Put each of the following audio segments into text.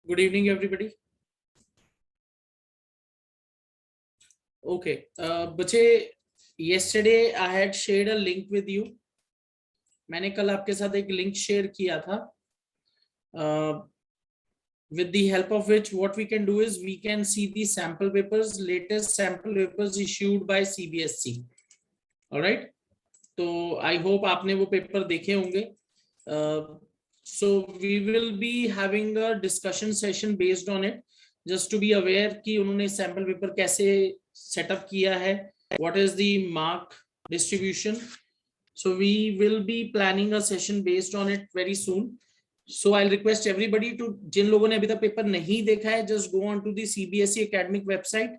Good evening, everybody. Okay, बच्चे, yesterday I had shared a link with you. मैंने कल आपके साथ एक लिंक शेयर किया था. With the help of which what we can do is we can see the sample papers, latest sample papers issued by CBSE. All right. तो I hope आपने वो पेपर देखे होंगे. So we will be having a discussion session based on it, just to be aware कि उन्होंने sample paper कैसे setup किया है, what is the mark distribution. So we will be planning a session based on it very soon. So I'll request everybody to, जिन लोगों ने अभी तक paper नहीं देखा है, just go on to the CBSE academic website,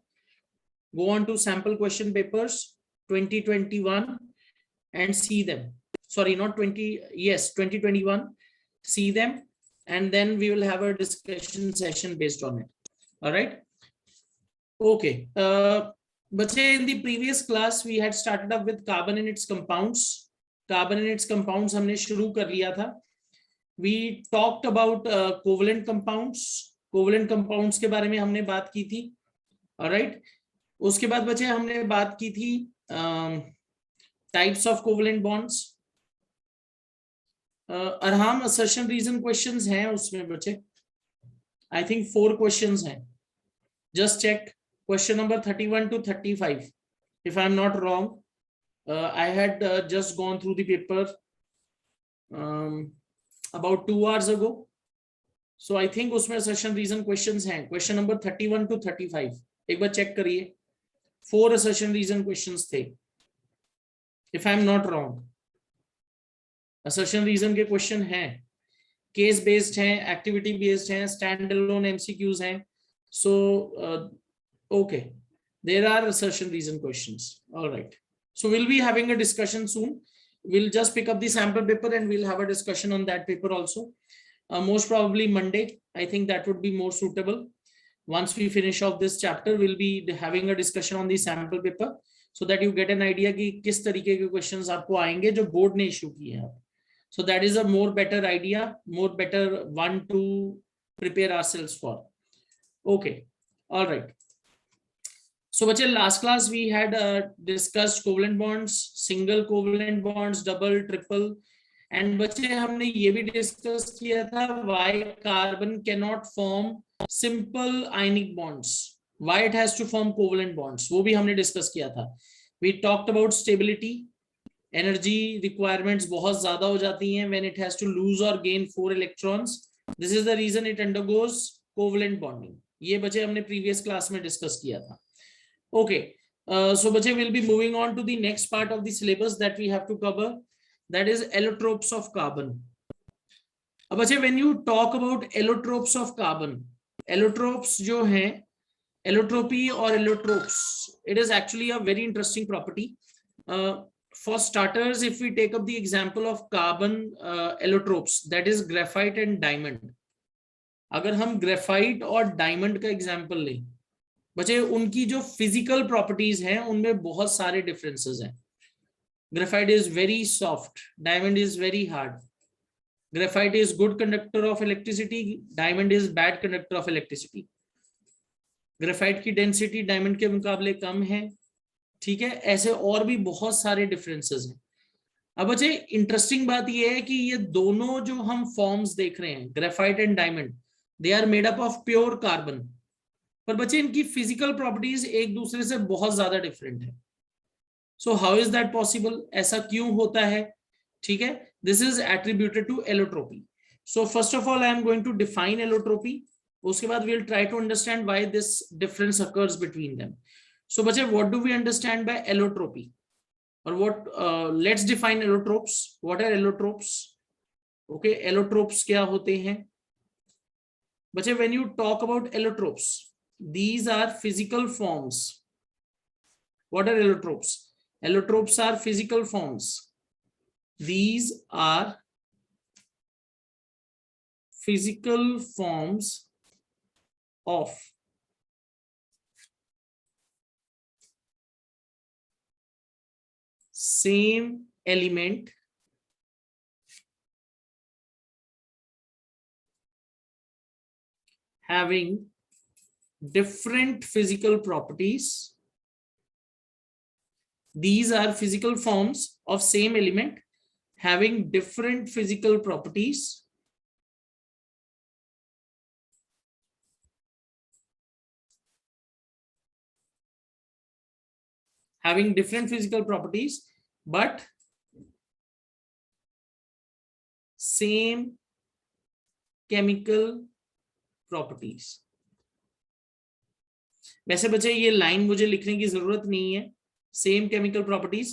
go on to sample question papers 2021 and see them. Sorry, not 20, yes, 2021. See them, and then we will have a discussion session based on it. All right. Okay. But in the previous class we had started up with carbon and its compounds. Carbon and its compounds हमने शुरू कर लिया था. We talked about covalent compounds. Covalent compounds के बारे में हमने बात की थी. All right. उसके बाद बच्चे हमने बात की थी types of covalent bonds. अरहाम assertion reason questions हैं उसमें बच्चे. I think 4 questions हैं. Just check question number 31 to 35. If I'm not wrong, I had just gone through the paper about 2 hours ago. So I think उसमें assertion reason questions हैं. Question number 31 to 35. एक बार check करिए. 4 assertion reason questions थे. If I'm not wrong. Assertion reason के question हैं. Case based हैं, activity based हैं, standalone MCQs हैं. So okay, there are assertion reason questions. All right. So we'll be having a discussion soon. We'll just pick up the sample paper and we'll have a discussion on that paper also. Most probably Monday. I think that would be more suitable. Once we finish off this chapter, we'll be having a discussion on the sample paper so that you get an idea कि किस तरीके के questions आपको आएंगे जो board ने issue किए हैं. So that is a more better idea, more better one to prepare ourselves for. Okay. All right. So बच्चे, last class we had discussed covalent bonds, single covalent bonds, double, triple, and बच्चे हमने ये भी discuss किया था why carbon cannot form simple ionic bonds, why it has to form covalent bonds, वो भी हमने discuss किया था. We talked about stability, energy requirements बहुत ज़्यादा हो जाती हैं when it has to lose or gain 4 electrons. This is the reason it undergoes covalent bonding. ये बच्चे हमने previous class में discuss किया था. Okay, so bache, we'll be moving on to the next part of the syllabus that we have to cover, that is allotropes of carbon. Bache, when you talk about allotropes of carbon, allotropes जो हैं, allotropy or allotropes, it is actually a very interesting property. For starters, if we take up the example of carbon allotropes, that is graphite and diamond. अगर हम graphite और diamond का example लें, बच्चे उनकी जो फिजिकल प्रॉपर्टीज हैं उनमें बहुत सारे डिफरेंसेस हैं. Graphite is very soft, diamond is very hard. Graphite is good conductor of electricity, diamond is bad conductor of electricity. Graphite की डेंसिटी डायमंड के मुकाबले कम है. ठीक है, ऐसे और भी बहुत सारे डिफरेंसेस हैं. अब बच्चे इंटरेस्टिंग बात यह है कि ये दोनों जो हम फॉर्म्स देख रहे हैं, graphite and diamond, they are made up of pure carbon. पर बच्चे इनकी फिजिकल प्रॉपर्टीज एक दूसरे से बहुत ज्यादा डिफरेंट है. So how is that possible, ऐसा क्यों होता है? ठीक है, this is attributed to allotropy. So first of all I am going to define allotropy. उसके बाद we will try to understand why this difference occurs between them. So बच्चे, what do we understand by allotropy और what, let's define allotropes. What are allotropes? Okay, allotropes क्या होते हैं बच्चे? When you talk about allotropes, these are physical forms. What are allotropes? Allotropes are physical forms. These are physical forms of same element having different physical properties. These are physical forms of same element having different physical properties. Having different physical properties, but same chemical properties. वैसे बच्चे ये line मुझे लिखने की जरूरत नहीं है, same chemical properties,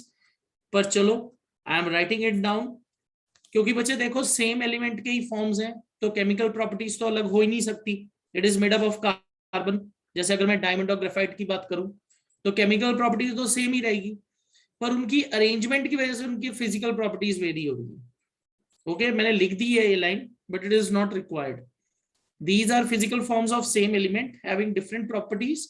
पर चलो I am writing it down, क्योंकि बच्चे देखो सेम एलिमेंट के ही फॉर्म्स हैं तो केमिकल प्रॉपर्टीज तो अलग हो ही नहीं सकती. It is made up of carbon. जैसे अगर मैं डायमंड और ग्रेफाइट की बात करूं तो केमिकल प्रॉपर्टीज तो सेम ही रहेगी, पर उनकी अरेंजमेंट की वजह से उनकी फिजिकल प्रॉपर्टीज वेरी होगी. ओके, मैंने लिख दी है ये line, but it is not required. These are physical forms of same element having different properties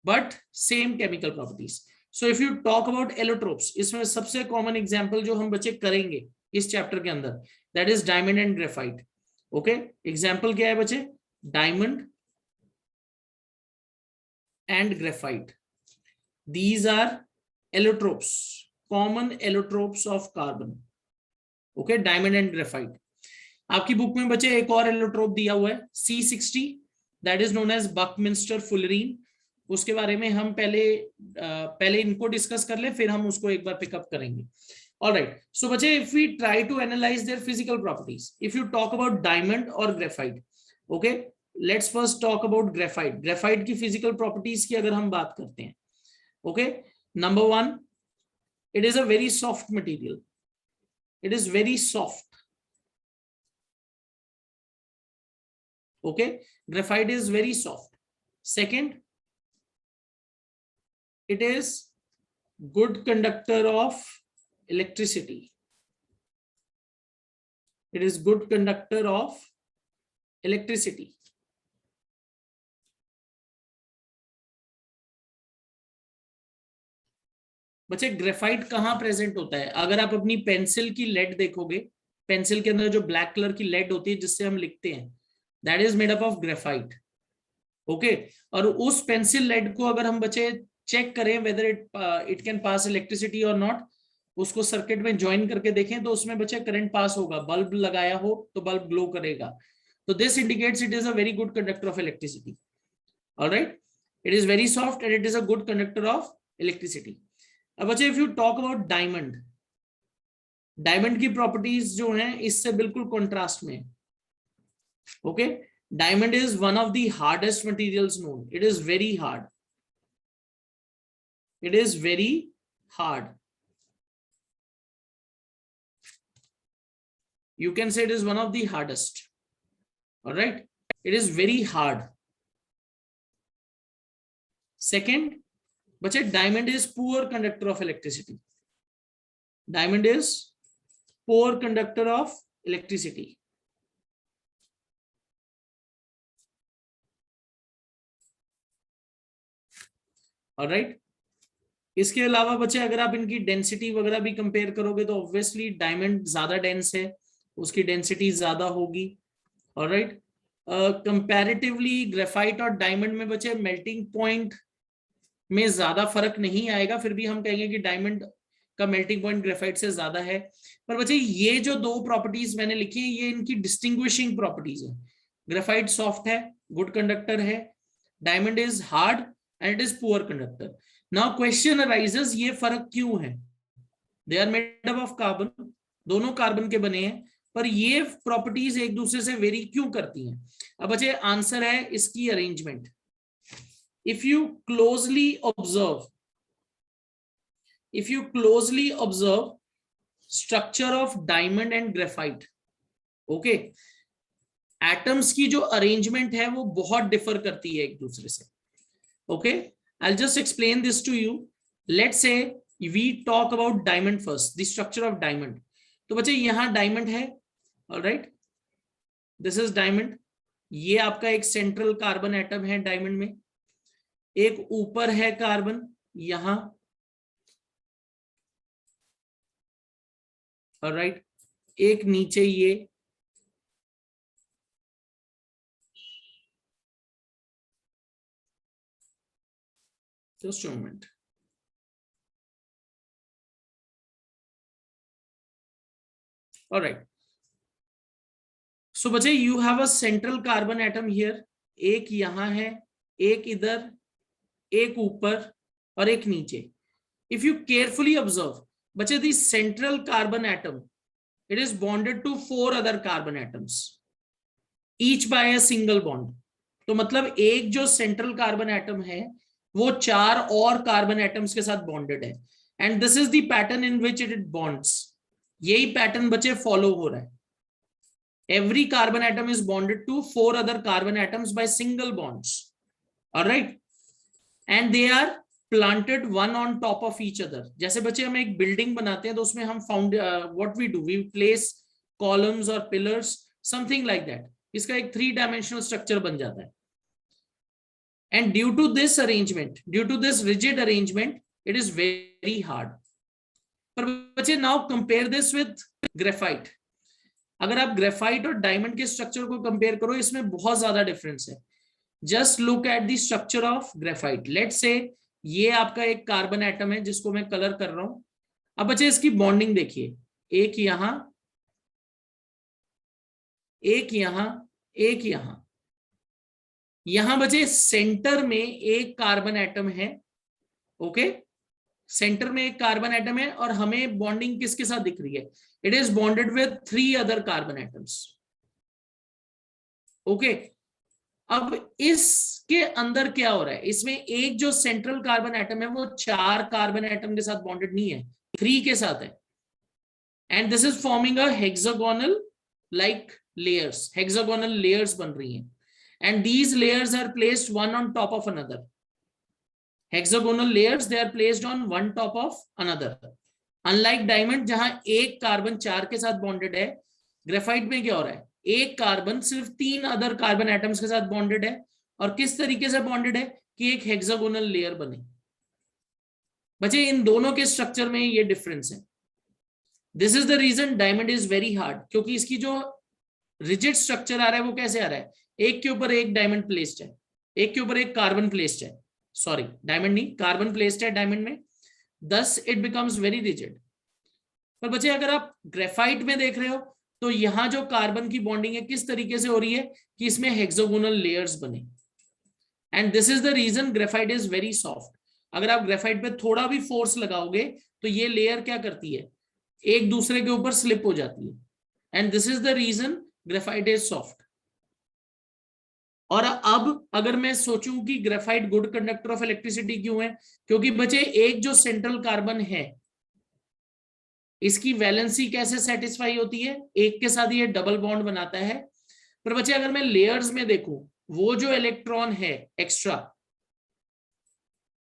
but same chemical properties. So if you talk about allotropes, इसमें सबसे common example जो हम बच्चे करेंगे इस चैप्टर के अंदर, that is diamond and graphite. Okay, example क्या है बच्चे? Diamond and graphite. These are allotropes, common allotropes of carbon. Okay, diamond and graphite. आपकी बुक में बच्चे एक और एलोट्रोप दिया हुआ है C60, that is known as Buckminster fullerene. उसके बारे में हम पहले इनको डिस्कस कर ले, फिर हम उसको एक बार पिकअप करेंगे. ऑलराइट, सो बच्चे if we try to analyse their physical properties, if you talk about diamond और graphite, okay, let's first talk about graphite. Graphite की फिजिकल प्रॉपर्टीज की अगर हम बात करते हैं, okay, number one, it is a very soft material. It is very soft. Okay, graphite is very soft. Second, it is good conductor of electricity. It is good conductor of electricity. बच्चे graphite कहां present होता है? अगर आप अपनी pencil की lead देखोगे, pencil के अंदर जो ब्लैक कलर की लेड होती है जिससे हम लिखते हैं, that is made up of graphite. Okay, और उस पेंसिल लेड को अगर हम बच्चे चेक करें whether it can pass electricity और नॉट, उसको सर्किट में ज्वाइन करके देखें तो उसमें बच्चे करंट पास होगा. बल्ब लगाया हो तो बल्ब ग्लो करेगा. तो this indicates it is a very good conductor of electricity. Alright, it is very soft and it is a good conductor of electricity. अब बच्चे if you talk about diamond, diamond की properties जो हैं इससे बिल्कुल contrast में. Okay, diamond is one of the hardest materials known. It is very hard. It is very hard. You can say it is one of the hardest. All right, it is very hard. Second, but diamond is poor conductor of electricity. Diamond is poor conductor of electricity. Alright, इसके अलावा बच्चे अगर आप इनकी density वगैरह भी compare करोगे तो ऑब्वियसली डायमंड ज्यादा डेंस है, उसकी डेंसिटी ज्यादा होगी. ऑलराइट, कंपैरेटिवली ग्रेफाइट और डायमंड में बच्चे मेल्टिंग पॉइंट में ज्यादा फर्क नहीं आएगा, फिर भी हम कहेंगे कि डायमंड का मेल्टिंग पॉइंट ग्रेफाइट से ज्यादा है. पर बच्चे ये जो दो प्रॉपर्टीज मैंने लिखी है ये इनकी डिस्टिंग्विशिंग प्रॉपर्टीज है. ग्रेफाइट सॉफ्ट है, गुड कंडक्टर है, diamond is hard and it is poor conductor. Now question arises, ये फर्क क्यों है? They are made up of carbon, दोनों कार्बन के बने हैं, पर ये प्रॉपर्टीज एक दूसरे से वेरी क्यों करती हैं? अब बच्चे आंसर है इसकी arrangement. If you closely observe structure of diamond and graphite, okay, atoms की जो अरेंजमेंट है वो बहुत डिफर करती है एक दूसरे से. Okay, I'll just explain this to you. Let's say we talk about diamond first, the structure of diamond. तो बच्चे यहां डायमंड है, ऑलराइट, दिस इज डायमंड. ये आपका एक सेंट्रल कार्बन एटम है डायमंड में, एक ऊपर है कार्बन यहां, ऑलराइट, एक नीचे ये, Just a moment. All right. So बच्चे, you have a central carbon atom here. एक यहां है, एक इधर, एक ऊपर और एक नीचे. If you carefully observe, बच्चे, the central carbon atom, it is bonded to 4 other carbon atoms, each by a single bond. तो मतलब एक जो सेंट्रल कार्बन एटम है वो 4 और कार्बन एटम्स के साथ बॉन्डेड है. And this is the pattern in which it bonds. यही पैटर्न बच्चे फॉलो हो रहा है. Every carbon atom is bonded to 4 other carbon atoms by single bonds. Alright. And they are planted one on top of each other. जैसे बच्चे हम एक building बनाते हैं तो उसमें हम what we do, we place columns और पिलर्स, समथिंग लाइक दैट. इसका एक 3 डायमेंशनल स्ट्रक्चर बन जाता है. And due to this arrangement, due to this rigid arrangement, it is very hard. पर बच्चे, now compare this with graphite. अगर आप ग्रेफाइट और डायमंड के स्ट्रक्चर को कंपेयर करो, इसमें बहुत ज्यादा डिफरेंस है. Just look at the structure of graphite. Let's say ये आपका एक कार्बन एटम है जिसको मैं कलर कर रहा हूं. अब बच्चे इसकी बॉन्डिंग देखिए. एक यहां, एक यहां, एक यहां. यहां बचे सेंटर में एक कार्बन एटम है. ओके, सेंटर में एक कार्बन एटम है और हमें बॉन्डिंग किसके साथ दिख रही है? It is bonded with 3 other carbon atoms. Okay, अब इसके अंदर क्या हो रहा है? इसमें एक जो सेंट्रल कार्बन एटम है वो 4 कार्बन एटम के साथ बॉन्डेड नहीं है, 3 के साथ है. And this is forming a hexagonal like layers. Hexagonal layers बन रही हैं. And these layers are placed one on top of another. Hexagonal layers, they are placed on one top of another. Unlike diamond, जहां एक carbon 4 के साथ bonded है, graphite में क्या हो रहा है? एक कार्बन सिर्फ 3 अदर कार्बन एटम्स के साथ बॉन्डेड है. और किस तरीके से बॉन्डेड है कि एक हेक्सागोनल लेयर बने. बच्चे, इन दोनों के स्ट्रक्चर में ये डिफरेंस है. This is the reason diamond is very hard, क्योंकि इसकी जो रिजिड स्ट्रक्चर आ रहा है वो कैसे आ रहा है? एक के ऊपर एक डायमंड प्लेस्ड है, एक के ऊपर एक कार्बन प्लेस्ड है. सॉरी, डायमंड नहीं, कार्बन प्लेस्ड है डायमंड में. thus it becomes very rigid. पर बच्चे, अगर आप ग्रेफाइट में देख रहे हो तो यहां जो कार्बन की बॉन्डिंग है किस तरीके से हो रही है कि इसमें हेक्सागोनल लेयर्स बने. And this is the reason graphite is very soft. अगर आप ग्रेफाइट पे थोड़ा भी फोर्स लगाओगे तो ये लेयर क्या करती है? एक दूसरे के ऊपर स्लिप हो जाती है. And this is the reason graphite is soft. और अब अगर मैं सोचूं कि graphite good conductor of electricity क्यों है? क्योंकि बच्चे, एक जो सेंट्रल कार्बन है इसकी वैलेंसी कैसे सेटिस्फाई होती है? एक के साथ ये डबल बॉन्ड बनाता है. पर बच्चे, अगर मैं लेयर्स में देखूं, वो जो इलेक्ट्रॉन है extra,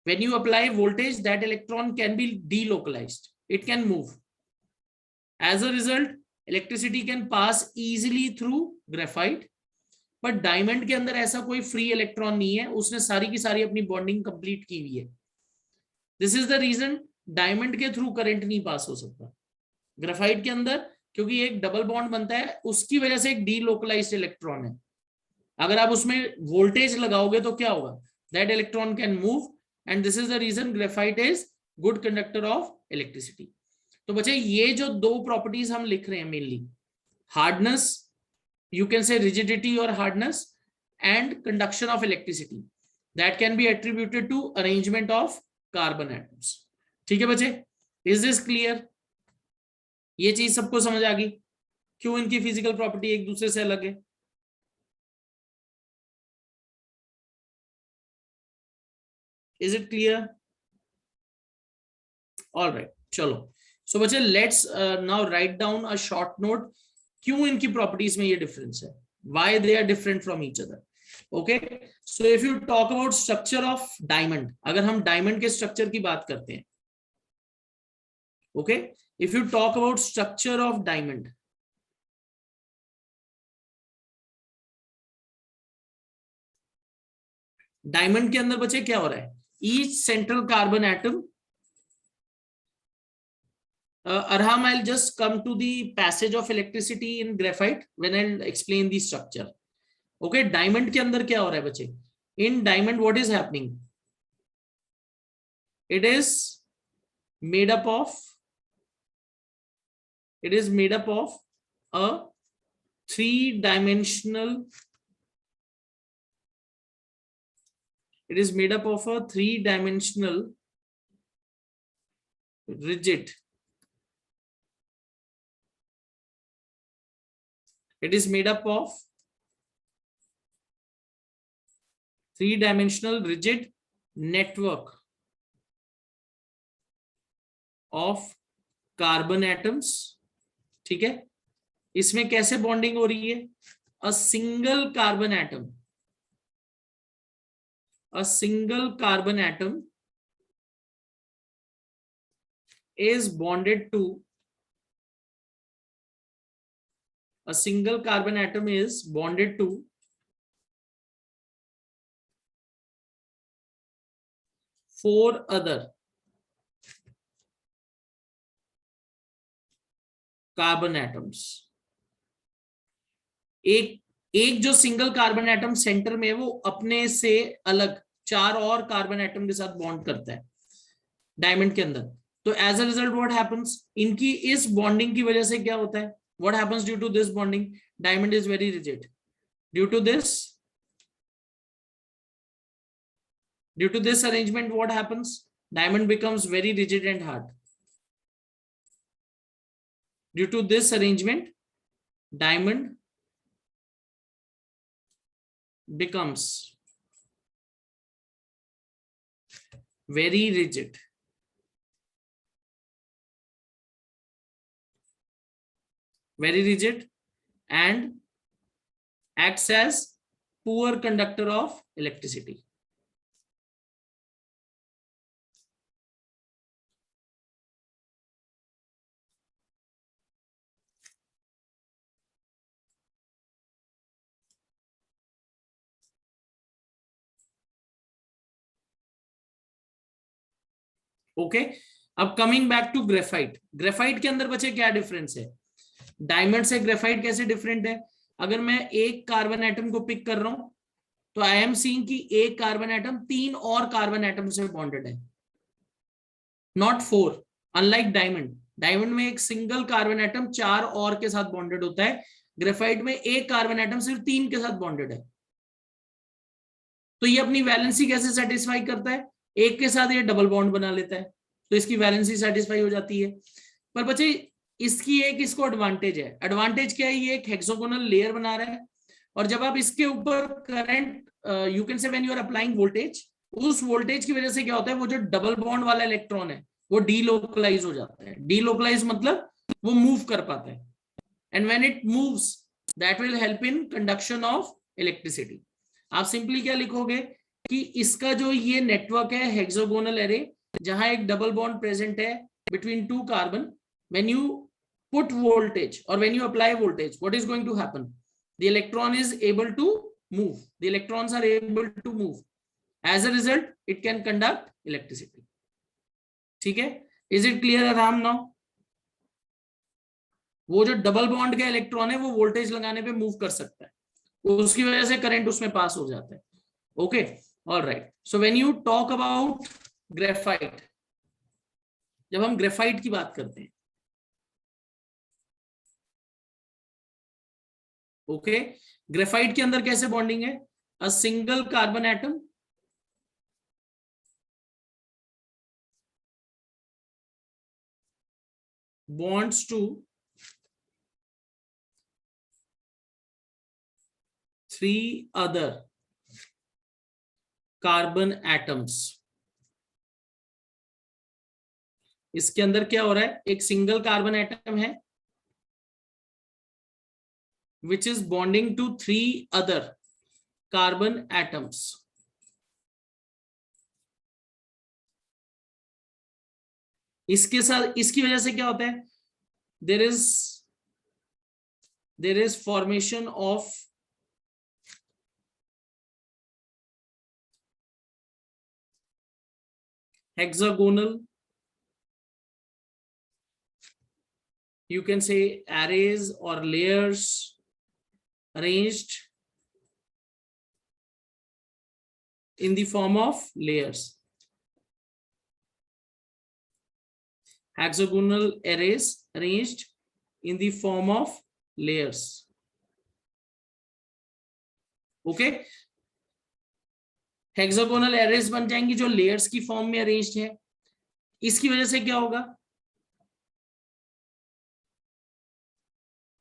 when you apply voltage, that electron can be delocalized, it can move. As a result, electricity can pass easily through graphite. But diamond के अंदर ऐसा कोई फ्री इलेक्ट्रॉन नहीं है, उसने सारी की सारी अपनी बॉन्डिंग कंप्लीट की हुई है. This is the reason diamond के थ्रू करंट नहीं पास हो सकता. ग्रेफाइट के अंदर क्योंकि एक डबल बॉन्ड बनता है, उसकी वजह से एक डीलोकलाइज्ड इलेक्ट्रॉन है. अगर आप उसमें वोल्टेज लगाओगे तो क्या होगा? That electron can move. And this is the reason graphite is good conductor of electricity. तो बच्चे, ये जो 2 प्रॉपर्टीज हम लिख रहे हैं mainly, hardness, you can say rigidity or hardness, and conduction of electricity, that can be attributed to arrangement of carbon atoms. ठीक है बच्चे, is this clear? ये चीज सबको समझ आ गई क्यों इनकी फिजिकल प्रॉपर्टी एक दूसरे से अलग है? Is it clear? All right, चलो. So बच्चे, let's now write down a short note. क्यों इनकी प्रॉपर्टीज में ये डिफरेंस है? Why they are different from each other? Okay, so if you talk about structure of diamond, अगर हम diamond के स्ट्रक्चर की बात करते हैं, okay, if you talk about structure of diamond, diamond के अंदर बच्चे क्या हो रहा है? Each central carbon atom, Arham, I'll just come to the passage of electricity in graphite when I'll explain the structure. Okay, diamond के अंदर क्या हो रहा है बच्चे? In diamond, what is happening? It is made up of a three-dimensional rigid. It is made up of three-dimensional rigid network of carbon atoms. ठीक है, इसमें कैसे बॉन्डिंग हो रही है? A single carbon atom is bonded to four other carbon atoms. एक जो single carbon atom centre में है वो अपने से अलग चार और कार्बन एटम के साथ बॉन्ड करता है डायमंड के अंदर. तो as a result what happens, इनकी इस बॉन्डिंग की वजह से क्या होता है? What happens due to this bonding? Diamond is very rigid. Due to this arrangement what happens? Diamond becomes very rigid and hard. Due to this arrangement, diamond becomes very rigid. And acts as poor conductor of electricity. Okay, अब coming back to graphite. Graphite के अंदर बचे क्या difference है? Diamond से graphite कैसे different है? अगर मैं एक कार्बन एटम को पिक कर रहा हूं तो आई एम सीइंग कि एक कार्बन एटम तीन और कार्बन एटम से बॉन्डेड है, नॉट फोर. अनलाइक डायमंड में एक सिंगल कार्बन एटम चार और के साथ बॉन्डेड होता है. ग्रेफाइट में एक कार्बन एटम सिर्फ तीन के साथ बॉन्डेड है. तो ये अपनी वैलेंसी कैसे सेटिस्फाई करता है? एक के साथ ये डबल बॉन्ड बना लेता है, तो इसकी वैलेंसी सेटिस्फाई हो जाती है. पर बच्चे इसकी एक इसको एडवांटेज है. एडवांटेज क्या है? ये एक हेक्सागोनल लेयर बना रहा है और जब आप इसके ऊपर current, you can say when you are applying voltage, उस वोल्टेज की वजह से क्या होता है? वो जो डबल बॉन्ड वाला इलेक्ट्रॉन है वो डीलोकलाइज हो जाता है. डीलोकलाइज मतलब वो मूव कर पाता है. And when it moves that will help in conduction of electricity. आप सिंपली क्या लिखोगे कि इसका जो ये नेटवर्क है हेक्सागोनल एरे, जहां एक डबल बॉन्ड प्रेजेंट है between two carbon, when you put voltage और when you apply voltage, what is going to happen? The electron is able to move. The electrons are able to move. As a result it can conduct electricity. ठीक है, is it clear आराम now? वो जो double bond का electron है वो voltage लगाने पे मूव कर सकता है, उसकी वजह से करंट उसमें पास हो जाता है. Okay, all right. So when you talk about graphite, जब हम ग्रेफाइट की बात करते हैं, ओके, ग्रेफाइट के अंदर कैसे बॉन्डिंग है? A single carbon atom bonds to three other carbon atoms. इसके अंदर क्या हो रहा है? एक सिंगल कार्बन एटम है which is bonding to three other carbon atoms. इसके साथ, इसकी वजह से क्या होता है? there is formation of hexagonal, you can say arrays or layers arranged in the form of layers. hexagonal arrays arranged in the form of layers. Okay, hexagonal arrays बन जाएंगी जो लेयर्स की फॉर्म में अरेंज्ड है। इसकी वजह से क्या होगा,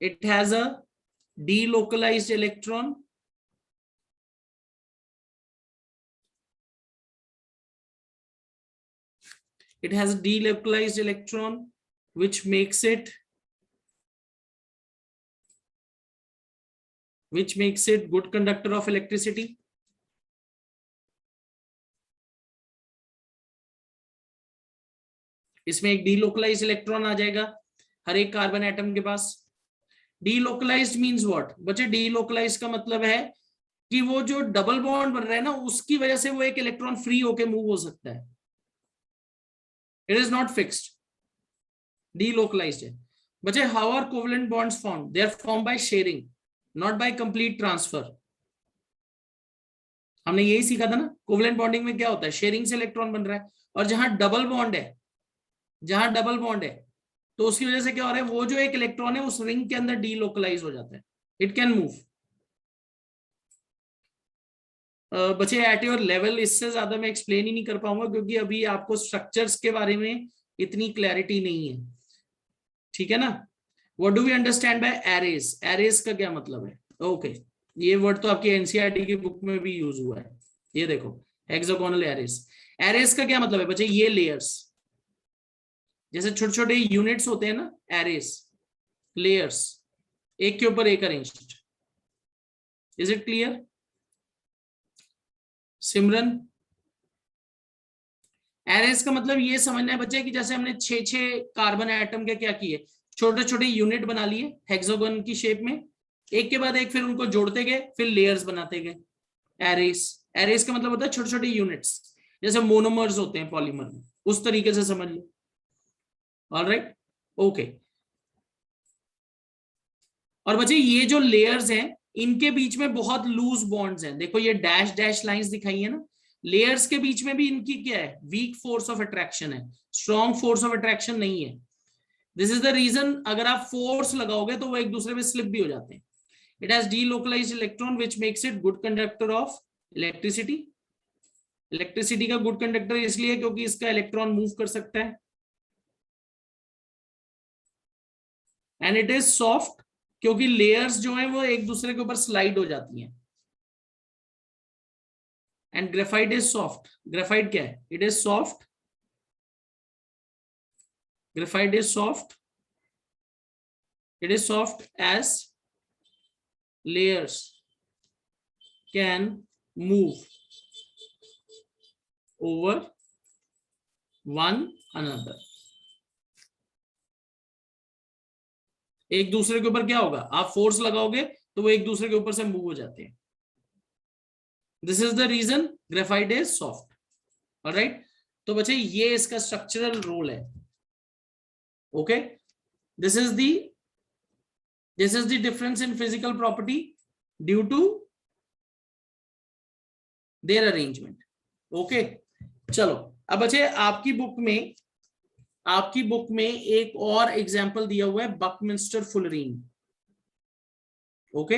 it has a delocalized electron, it has a delocalized electron which makes it good conductor of electricity. इसमें एक डीलोकलाइज्ड इलेक्ट्रॉन आ जाएगा हर एक कार्बन एटम के पास। डीलोकलाइज्ड मींस व्हाट बच्चे, डीलोकलाइज्ड का मतलब है कि वो जो डबल बॉन्ड बन रहा है ना, उसकी वजह से वो एक इलेक्ट्रॉन फ्री होके मूव हो सकता है। It is not fixed, delocalized है। बच्चे how are covalent bonds form, they are form by sharing, not by complete transfer. हमने यही सीखा था ना, कोवेलेंट बॉन्डिंग में क्या होता है, शेयरिंग से इलेक्ट्रॉन बन रहा है। और जहां डबल बॉन्ड है, तो उसकी वजह से क्या हो रहा है, वो जो एक इलेक्ट्रॉन है उस रिंग के अंदर डीलोकलाइज हो जाता है, इट कैन मूव। बच्चे एट योर लेवल इससे ज्यादा मैं एक्सप्लेन ही नहीं कर पाऊंगा, क्योंकि अभी आपको स्ट्रक्चर्स के बारे में इतनी क्लैरिटी नहीं है, ठीक है ना। What do we understand by arrays, arrays का क्या मतलब है, ओके ये वर्ड तो आपकी एनसीईआरटी की बुक में भी यूज हुआ है। ये देखो हेक्सागोनल एरेज, एरेज का क्या मतलब है बच्चे, ये लेयर्स, जैसे छोटे छोटे यूनिट्स होते हैं ना, एरेज लेयर्स, एक के ऊपर एक arranged. Is it clear Simran? Arrays का मतलब ये समझना है बच्चे कि जैसे हमने 6 कार्बन एटम के क्या किए, छोटे छोटे यूनिट बना लिए हेक्सागोन की शेप में, एक के बाद एक, फिर उनको जोड़ते गए, फिर लेयर्स बनाते गए। एरेज, एरेज का मतलब होता है छोटे छोटे यूनिट्स, जैसे मोनोमर्स होते हैं पॉलीमर में, उस तरीके से समझ लो। Alright, okay. और बच्चे ये जो लेयर्स हैं, इनके बीच में बहुत लूज बॉन्ड्स हैं। देखो ये डैश डैश लाइंस दिखाई है ना, लेयर्स के बीच में भी इनकी क्या है, वीक फोर्स ऑफ अट्रैक्शन है, स्ट्रॉन्ग फोर्स ऑफ अट्रैक्शन नहीं है। दिस इज द रीजन, अगर आप फोर्स लगाओगे तो वो एक दूसरे में स्लिप भी हो जाते हैं। It has delocalised electron which makes it good conductor of electricity. Electricity का गुड कंडक्टर इसलिए क्योंकि इसका इलेक्ट्रॉन मूव कर सकता है। एंड इट इज सॉफ्ट, क्योंकि लेयर्स जो है वो एक दूसरे के ऊपर स्लाइड हो जाती हैं। And graphite is soft, graphite क्या है, it is soft, graphite is soft, it is soft as layers can move over one another। एक दूसरे के ऊपर क्या होगा, आप फोर्स लगाओगे तो वो एक दूसरे के ऊपर से मूव हो जाते हैं। This is the reason graphite is soft. Alright, तो बच्चे ये इसका स्ट्रक्चरल रोल है। Okay, this is the difference in physical property due to their arrangement. Okay, चलो अब बच्चे आपकी बुक में एक और एग्जांपल दिया हुआ है, Buckminster fullerene. Okay,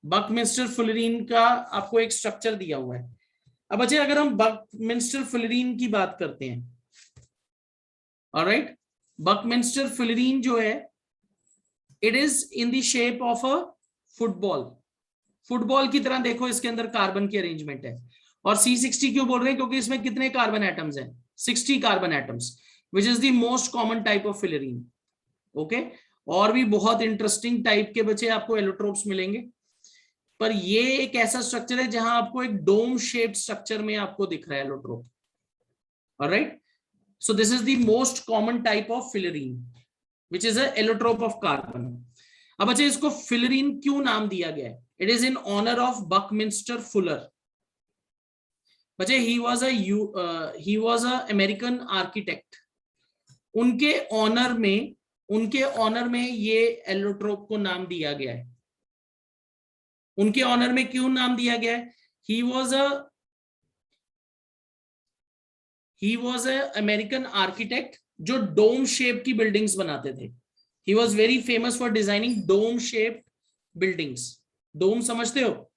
Buckminster fullerene का आपको एक स्ट्रक्चर दिया हुआ है। अब बच्चे अगर हम बकमिंस्टर फुलरीन की बात करते हैं, ऑलराइट, बकमिंस्टर फुलरीन जो है, it is in the shape of a football. Football की तरह देखो, इसके अंदर कार्बन की अरेंजमेंट है। और C60 क्यों बोल रहे हैं, क्योंकि इसमें कितने कार्बन एटम्स हैं, 60 carbon atoms, which is the most common type of fullerene. Okay, और भी बहुत इंटरेस्टिंग टाइप के बच्चे आपको एलोट्रोप्स मिलेंगे, पर ये एक ऐसा स्ट्रक्चर है जहां आपको एक डोम शेप्ड स्ट्रक्चर में आपको दिख रहा है allotrope. Alright, so this is the most common type of fullerene which is a allotrope of carbon. अब बच्चे इसको फिलरीन क्यों नाम दिया गया है, it is in honour of Buckminster Fuller. बच्चे he was a American architect. उनके ऑनर में ये एलोट्रोप को नाम दिया गया है। उनके ऑनर में क्यों नाम दिया गया है, he was a American architect जो डोम शेप की बिल्डिंग्स बनाते थे। He was very famous for designing dome shape buildings. Dome समझते हो,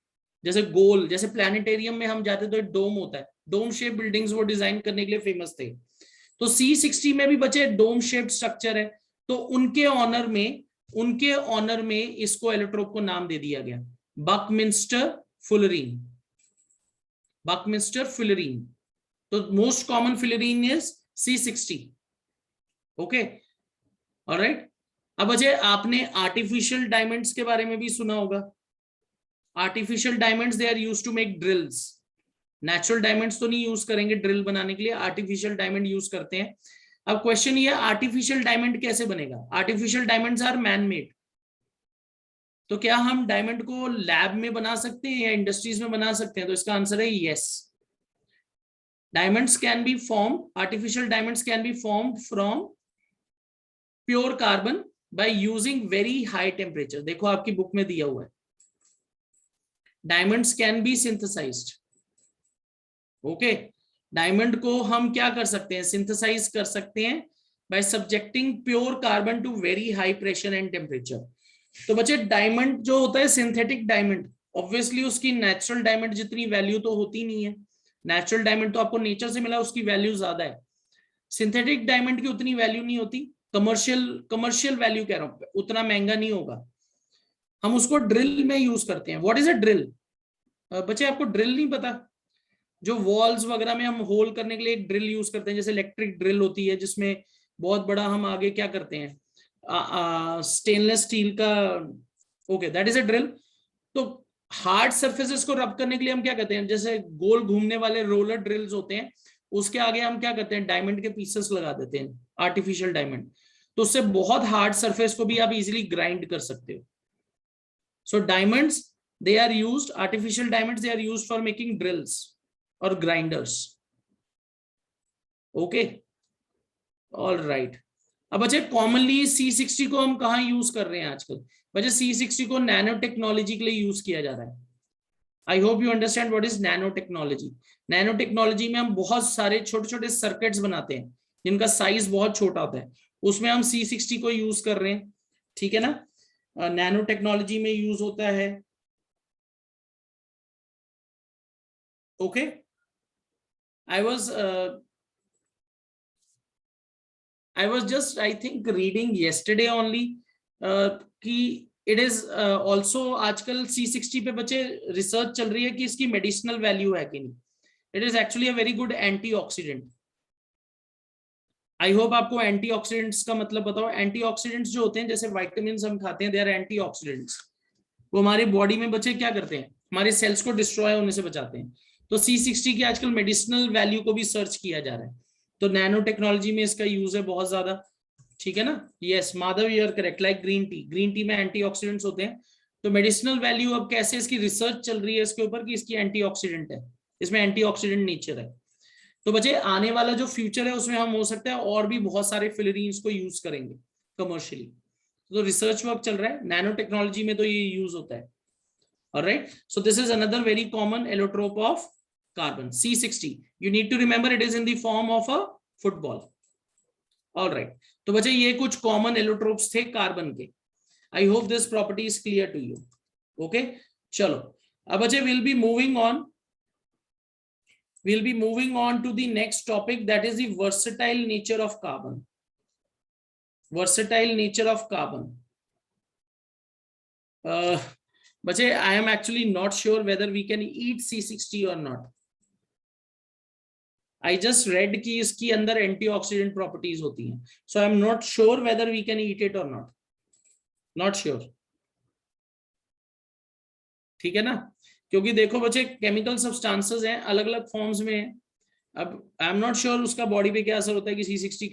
जैसे गोल, जैसे प्लानिटेरियम में हम जाते तो एक डोम होता है, डोम शेप बिल्डिंग्स वो डिजाइन करने के लिए फेमस थे। तो C60 में भी बचे डोम शेप स्ट्रक्चर है, तो उनके ऑनर में इसको एलोट्रोप को नाम दे दिया गया बकमिंस्टर फुलरीन। बकमिंस्टर फुलरीन, तो most common fullerene is C60। Okay, alright. अब अजय आपने आर्टिफिशियल डायमंड्स के बारे में भी सुना होगा। Artificial diamonds they are used to make drills. Natural diamonds तो नहीं यूज करेंगे ड्रिल बनाने के लिए, आर्टिफिशियल डायमंड यूज करते हैं। अब क्वेश्चन ये, आर्टिफिशियल डायमंड कैसे बनेगा? Artificial diamonds are man made. तो क्या हम डायमंड को लैब में बना सकते हैं या इंडस्ट्रीज में बना सकते हैं? तो इसका आंसर है yes. Diamonds can be form, artificial diamonds can be form from pure carbon by using very high temperature. देखो आपकी बुक में दिया हुआ है, diamonds can be synthesized. Okay, diamond को हम क्या कर सकते हैं? सिंथेसाइज कर सकते हैं by subjecting pure carbon to very high pressure and temperature. तो बच्चे डायमंड जो होता है सिंथेटिक डायमंड, ऑब्वियसली उसकी नेचुरल डायमंड जितनी वैल्यू तो होती नहीं है। नेचुरल डायमंड तो आपको नेचर से मिला, उसकी वैल्यू ज्यादा है। सिंथेटिक डायमंड की उतनी वैल्यू नहीं होती, कमर्शियल वैल्यू कह रहा हूं, उतना महंगा नहीं होगा। हम उसको ड्रिल में यूज करते हैं। What is a drill? बच्चे आपको ड्रिल नहीं पता? जो वॉल्स वगैरह में हम होल करने के लिए एक ड्रिल यूज करते हैं, जैसे इलेक्ट्रिक ड्रिल होती है जिसमें बहुत बड़ा हम आगे क्या करते हैं, स्टेनलेस स्टील का। Okay, that is a drill. तो हार्ड सरफेसेस को रब करने के लिए हम क्या करते हैं, जैसे गोल घूमने वाले रोलर ड्रिल्स होते हैं, उसके आगे हम क्या करते हैं, डायमंड के पीसेस लगा देते हैं, आर्टिफिशियल डायमंड। तो उससे बहुत हार्ड सरफेस को भी आप इजीली ग्राइंड कर सकते हो। सो diamonds, they are used, artificial diamonds, they are used for making drills or grinders. Okay, all right. अब बच्चे कॉमनली C60 को हम कहाँ यूज कर रहे हैं आजकल? बच्चे C60 को नैनो टेक्नोलॉजी के लिए यूज किया जा रहा है। I hope you understand what is nano technology. Nano technology में हम बहुत सारे छोटे छोटे सर्किट्स बनाते हैं जिनका साइज बहुत छोटा होता है, उसमें हम C60 को यूज कर रहे हैं। ठीक है ना, नैनो टेक्नोलॉजी में यूज होता है। Okay, I was just, I think, reading yesterday only कि it is also आजकल C60 पे बच्चे रिसर्च चल रही है कि इसकी मेडिसिनल वैल्यू है कि नहीं। It is actually a very good antioxidant. I hope आपको एंटीऑक्सीडेंट्स का मतलब बताओ। एंटीऑक्सीडेंट्स जो होते हैं, जैसे विटामिन हम खाते हैं, दे आर एंटीऑक्सीडेंट्स। वो हमारी बॉडी में बच्चे क्या करते हैं, हमारे सेल्स को डिस्ट्रॉय होने से बचाते हैं। तो C60 की आजकल मेडिसिनल वैल्यू को भी सर्च किया जा रहा है, तो नैनो टेक्नोलॉजी में इसका यूज है बहुत ज्यादा। ठीक है ना, yes Madhav, you are correct. Like green tea, green tea में एंटीऑक्सीडेंट्स होते हैं, तो मेडिसिनल वैल्यू अब कैसे, इसकी रिसर्च चल रही है इसके ऊपर कि इसकी एंटीऑक्सीडेंट है, इसमें एंटीऑक्सीडेंट नेचर है। तो बच्चे आने वाला जो फ्यूचर है उसमें हम हो सकता है और भी बहुत सारे फिलरीन्स को यूज करेंगे कमर्शियली। तो रिसर्च वर्क चल रहा है, नैनो टेक्नोलॉजी में तो ये यूज होता है। Alright, so this is another very common allotrope of carbon, C60. You need to remember it is in the form of a football. Alright, तो बच्चे ये कुछ common allotropes थे कार्बन के। I hope this property is clear to you. Okay, चलो अब बच्चे we'll be moving on. We'll be moving on to the next topic, that is the versatile nature of carbon. Versatile nature of carbon. बच्चे I am actually not sure whether we can eat C60 or not. I just read कि इसकी अंदर antioxidant properties होती हैं, so I am not sure whether we can eat it or not. Not sure. ठीक है ना, क्योंकि देखो बच्चे केमिकल सब्सटेंसेस हैं, अलग अलग फॉर्म्स में हैं। अब आई एम नॉट श्योर उसका बॉडी पे क्या असर होता है कि C60